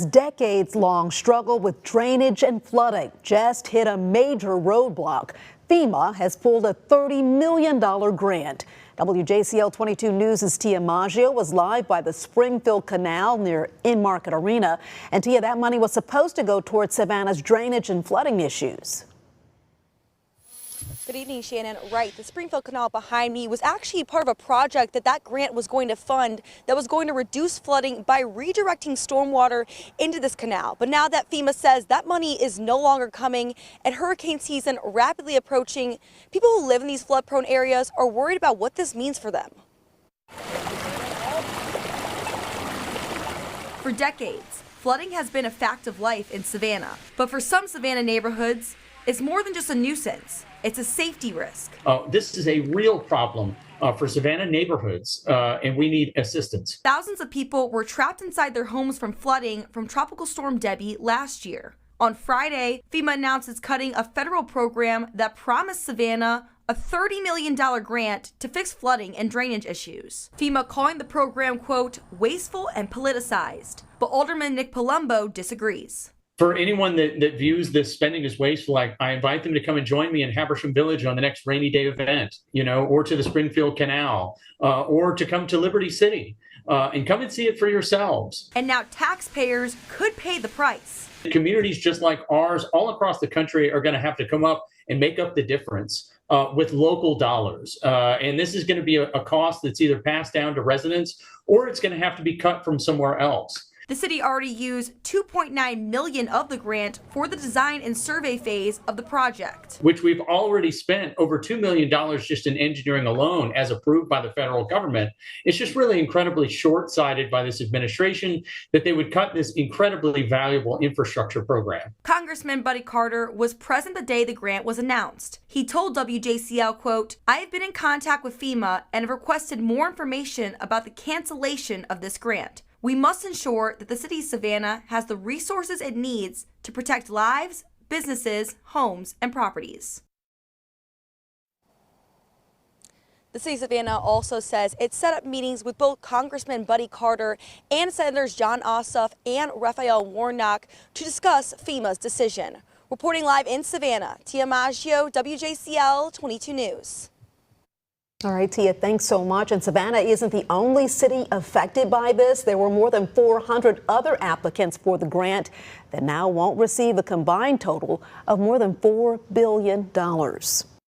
Decades-long struggle with drainage and flooding just hit a major roadblock. FEMA has pulled a $30 million grant. WJCL 22 News' Tia Maggio was live by the Springfield Canal near In-Market Arena. And Tia, that money was supposed to go towards Savannah's drainage and flooding issues. Good evening, Shannon. Right, the Springfield Canal behind me was actually part of a project that grant was going to fund that was going to reduce flooding by redirecting stormwater into this canal. But now that FEMA says that money is no longer coming and hurricane season rapidly approaching, people who live in these flood-prone areas are worried about what this means for them. For decades, flooding has been a fact of life in Savannah. But for some Savannah neighborhoods, it's more than just a nuisance. It's a safety risk. This is a real problem for Savannah neighborhoods, and we need assistance. Thousands of people were trapped inside their homes from flooding from Tropical Storm Debbie last year. On Friday, FEMA announced it's cutting a federal program that promised Savannah a $30 million grant to fix flooding and drainage issues. FEMA calling the program, quote, wasteful and politicized. But Alderman Nick Palumbo disagrees. For anyone that views this spending as wasteful, I invite them to come and join me in Habersham Village on the next rainy day event, or to the Springfield Canal, or to come to Liberty City and come and see it for yourselves. And now taxpayers could pay the price. Communities just like ours all across the country are going to have to come up and make up the difference with local dollars. And this is going to be a cost that's either passed down to residents or it's going to have to be cut from somewhere else. The city already used $2.9 million of the grant for the design and survey phase of the project, which we've already spent over $2 million just in engineering alone as approved by the federal government. It's just really incredibly short-sighted by this administration that they would cut this incredibly valuable infrastructure program. Congressman Buddy Carter was present the day the grant was announced. He told WJCL, quote, I have been in contact with FEMA and have requested more information about the cancellation of this grant. We must ensure that the city of Savannah has the resources it needs to protect lives, businesses, homes, and properties. The city of Savannah also says it set up meetings with both Congressman Buddy Carter and Senators Jon Ossoff and Raphael Warnock to discuss FEMA's decision. Reporting live in Savannah, Tia Maggio, WJCL 22 News. All right, Tia, thanks so much. And Savannah isn't the only city affected by this. There were more than 400 other applicants for the grant that now won't receive a combined total of more than $4 billion.